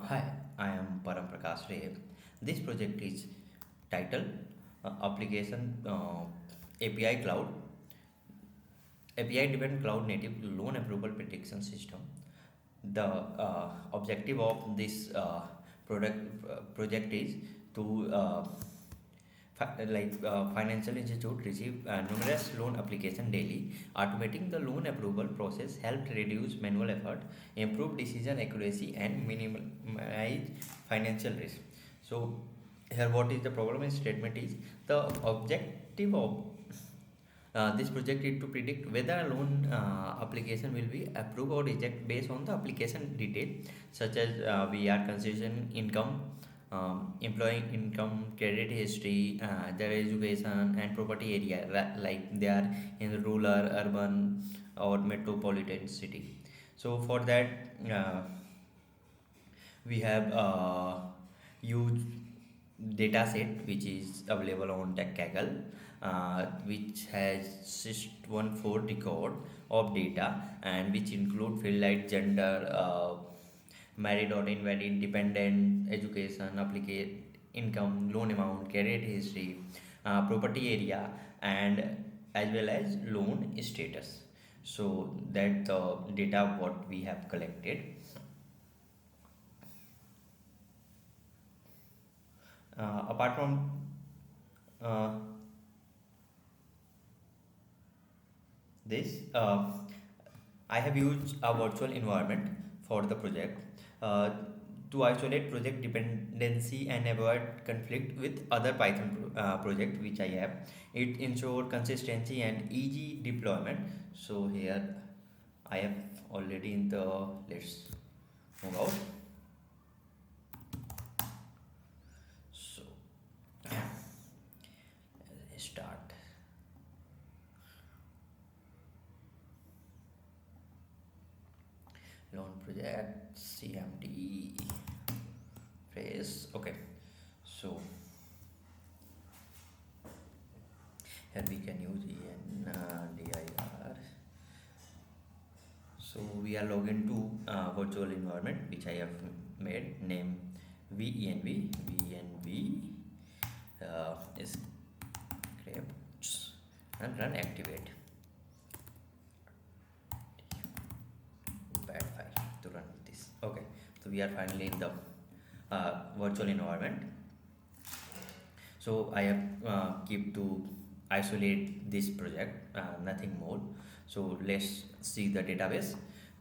Hi, I am Param Prakash Ray. This project is titled Application API Cloud, API-driven cloud native loan approval prediction system. The objective of this project is to financial institute receive numerous loan application daily. Automating the loan approval process helped reduce manual effort, improve decision accuracy, and minimize financial risk. So here, what is the problem in statement is the objective of this project is to predict whether a loan application will be approved or rejected based on the application detail, such as VR constitution, income, employee income, credit history, their education, and property area, like they are in rural, urban, or metropolitan city. So for that, we have a huge data set which is available on TechKaggle, which has 614 record of data, and which include field like gender, married or invalid, dependent, education, applicant, income, loan amount, credit history, property area, and as well as loan status. So that the data what we have collected. Apart from uh, this, I have used a virtual environment for the project uh, to isolate project dependency and avoid conflict with other Python project which I have. It ensure consistency and easy deployment. So here I have already in the, let's move out. So start loan project CMD phrase. Okay, so here we can use ENDIR. So we are logged into virtual environment which I have made, name VENV scripts, and run activate bad file to run this. Okay, so we are finally in the virtual environment. So I have keep to isolate this project, nothing more. So let's see the database.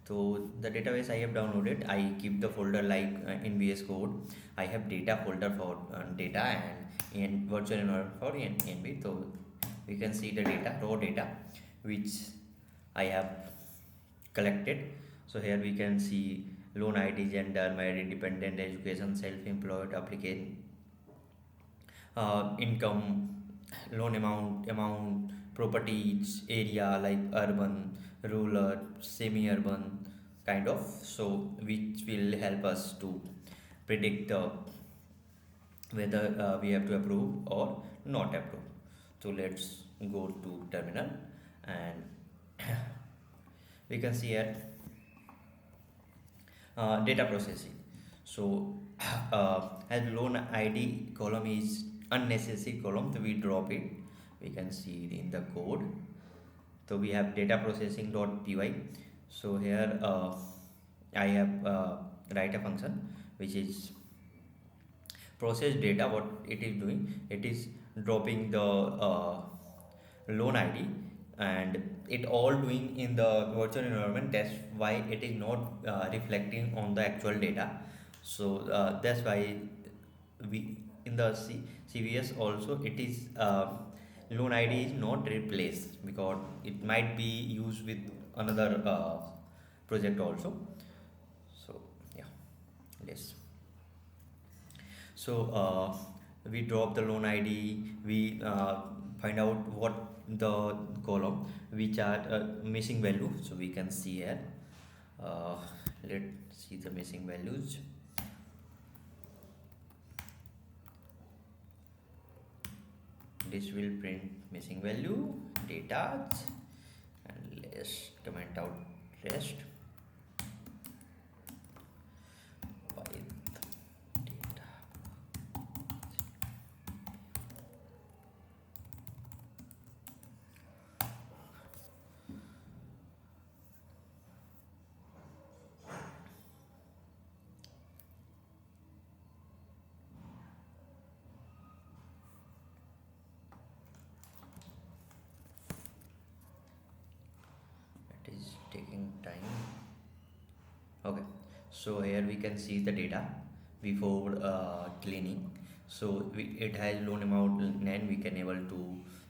So the database I have downloaded, I keep the folder like in VS Code. I have data folder for data, and in virtual environment for NB. So we can see the data, raw data, which I have collected. So here we can see loan ID, gender, married, dependent, education, self-employed, applicant, income, loan amount, properties, area like urban, rural, semi-urban kind of. So which will help us to predict whether we have to approve or not approve. So let's go to terminal, and we can see here data processing. So as loan ID column is unnecessary column, so we drop it. We can see it in the code. So we have data processing.py. So here I have write a function which is process data. What it is doing, it is dropping the loan ID, and it all doing in the virtual environment. That's why it is not reflecting on the actual data. So that's why we in the CVS also it is loan ID is not replaced because it might be used with another project also. So yeah, let's. So we drop the loan ID, we find out what the column which are missing value. So we can see here, uh, let's see the missing values. This will print missing value data, and let's comment out rest with time. Okay, so here we can see the data before cleaning. So it has loan amount and we can able to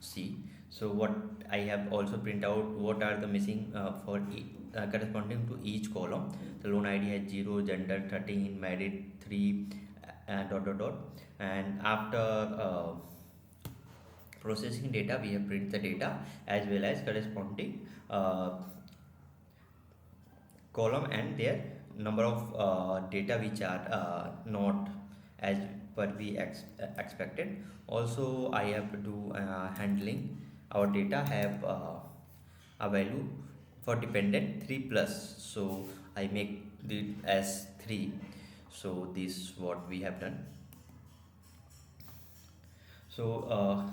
see. So what I have also print out what are the missing for corresponding to each column. The loan ID has 0, gender 13, married 3, dot dot dot. And after processing data, we have print the data as well as corresponding column and their number of data which are not as per we expected. Also I have to do handling our data have a value for dependent 3 plus, so I make it as 3. So this what we have done. So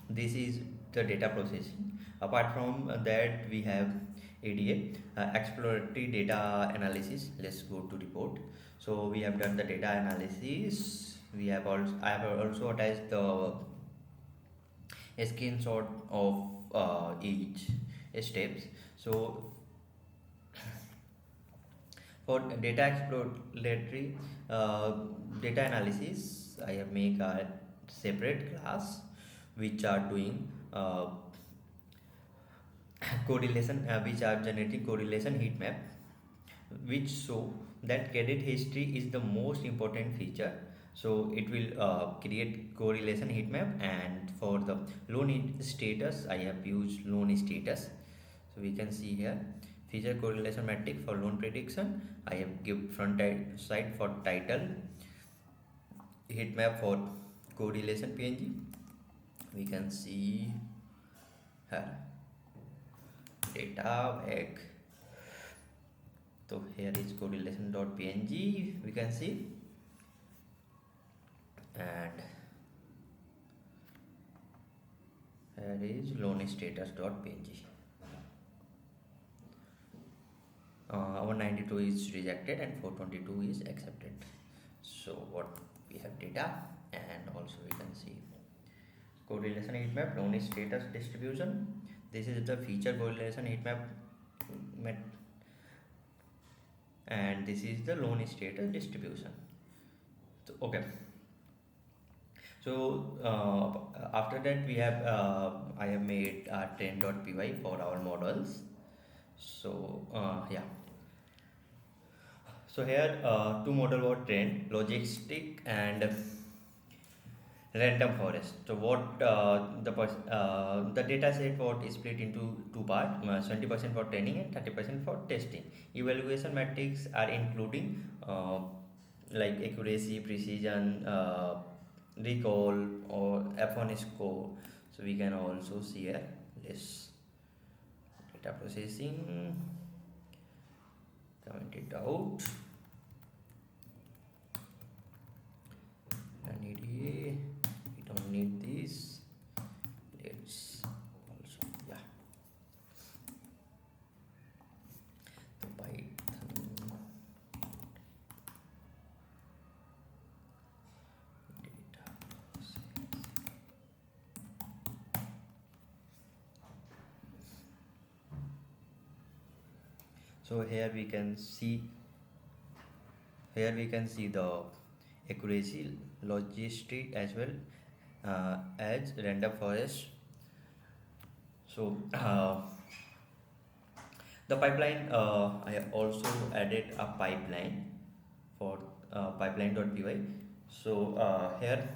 this is the data processing. Apart from that, we have ADA, exploratory data analysis. Let's go to report. So we have done the data analysis. We have also I have also attached the a screenshot of each steps. So for data exploratory data analysis, I have make a separate class which are doing correlation, which are generating correlation heat map, which show that credit history is the most important feature. So it will create correlation heat map, and for the loan status, I have used loan status. So we can see here feature correlation metric for loan prediction. I have give front side for title, heat map for correlation PNG. We can see here data back. So here is correlation.png, we can see, and here is loan status.png. Our 92 is rejected and 422 is accepted. So what we have data, and also we can see correlation heat map, loan status distribution. This is the feature correlation heat map, and this is the loan status distribution. So, okay. So after that we have I have made trend.py for our models. So yeah. So here two model were trend, logistic and random forest. So what the data set what is split into two parts, 20% for training and 30% for testing. Evaluation metrics are including like accuracy, precision, recall or F1 score. So we can also see here this data processing, comment it out, and EDA, we don't need this. Let's also, yeah, the Python data processing. So here we can see the accuracy, logistic as well as random forest. So the pipeline, I have also added a pipeline for pipeline.py. So here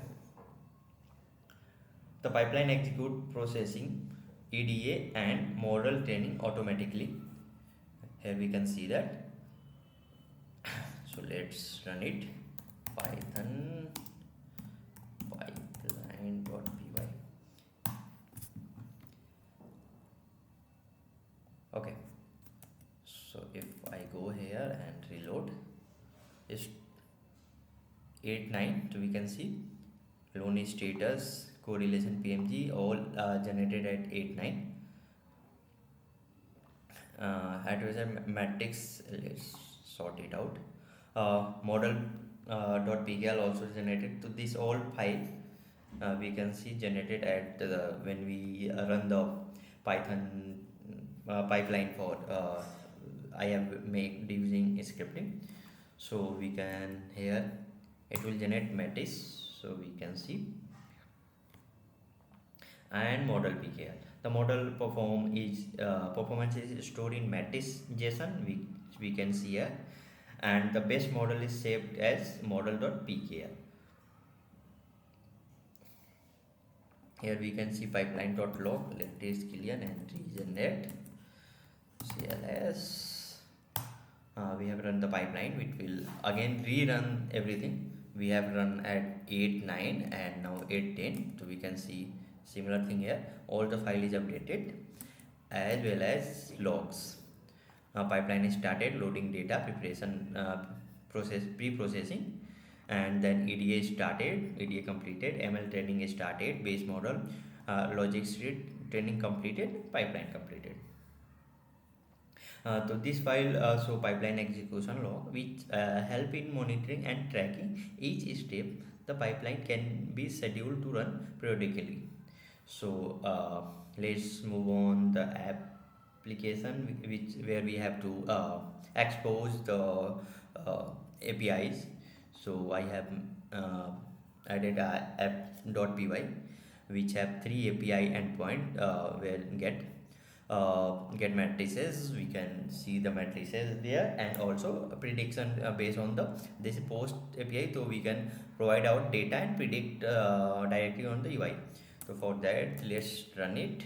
the pipeline execute processing, EDA and model training automatically. Here we can see that. So let's run it. Python pipeline.py. Okay, so if I go here and reload, it's 8.9. So we can see loan status, correlation PMG all generated at 8.9. Adversary matrix, let's sort it out. Model .pgl also generated. So this all file we can see generated at when we run the Python pipeline for I have make using scripting. So we can here it will generate matrix, so we can see, and model pkr. The model performance is stored in matrix json, which we can see here, and the base model is saved as model.pkr. Here we can see pipeline.log, let this clear and regenerate cls. We have run the pipeline, which will again rerun everything. We have run at 8 9 and now 8 10, so we can see similar thing here. All the file is updated as well as logs. Pipeline is started loading data preparation, pre-processing, and then eda is started, eda completed, ml training is started, base model, logic street training completed, pipeline completed. So this file show pipeline execution log, which help in monitoring and tracking each step. The pipeline can be scheduled to run periodically. So let's move on the application, which where we have to expose the APIs. So I have added a app.py, which have three API endpoint where get matrices. We can see the matrices there, and also a prediction based on the this post API, so we can provide out data and predict directly on the UI. So for that, let's run it.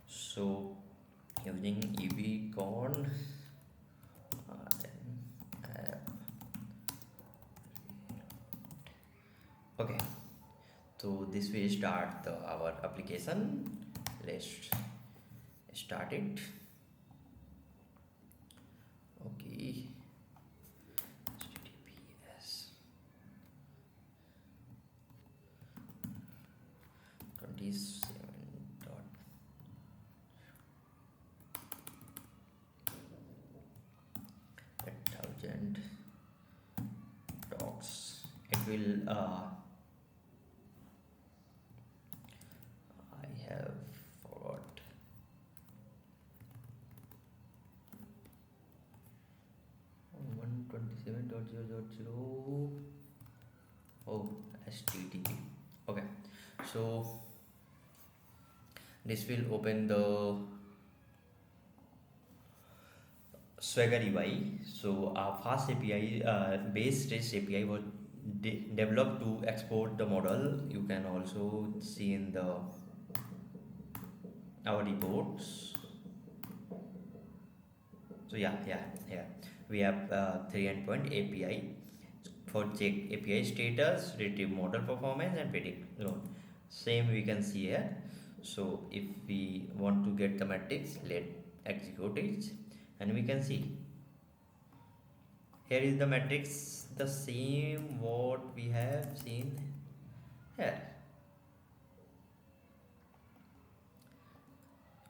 So using evcon, okay, so this will start our application. Let's start it. Okay, https 27 dot thousand docs. It will I have forgot. One 27.0.0. Oh, http. Okay, so this will open the Swagger UI. So our FastAPI base REST API was developed to export the model. You can also see in the our reports. So here we have 3 endpoint API for check API status, retrieve model performance, and predict load. Same we can see here. So if we want to get the metrics, let execute it, and we can see here is the metrics, the same what we have seen here.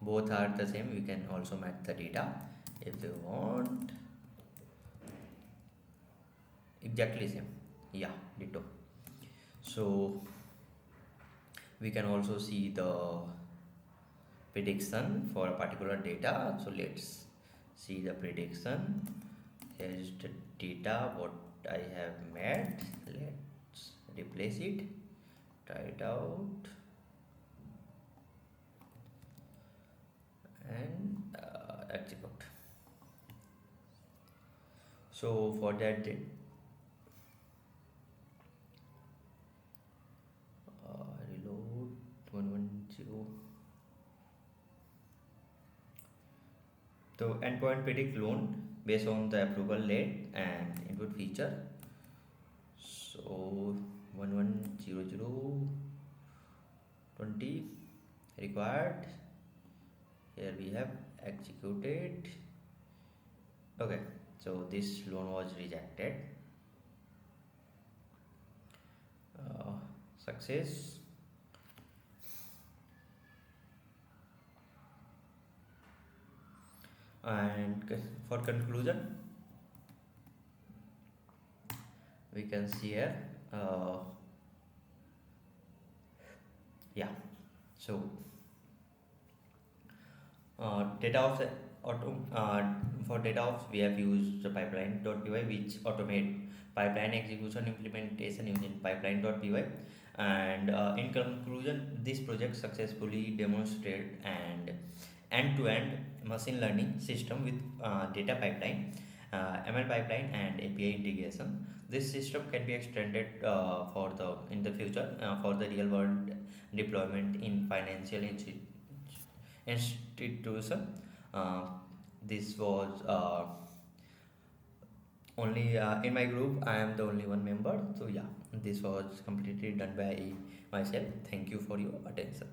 Both are the same. We can also match the data if you want. Exactly same. Yeah, ditto. So we can also see the prediction for a particular data. So let's see the prediction. Here is the data what I have made. Let's replace it, try it out, and execute. So for that reload 110. So endpoint predict loan based on the approval rate and input feature. So 110020 required. Here we have executed. Okay, so this loan was rejected. Success. And for conclusion, we can see here yeah, so Data ops auto for data ops we have used the pipeline.py which automate pipeline execution implementation using pipeline.py. And in conclusion, this project successfully demonstrated and end-to-end machine learning system with data pipeline, ML pipeline, and API integration. This system can be extended for the in the future for the real world deployment in financial institution. Uh, this was only in my group. I am the only one member. So yeah, this was completely done by myself. Thank you for your attention.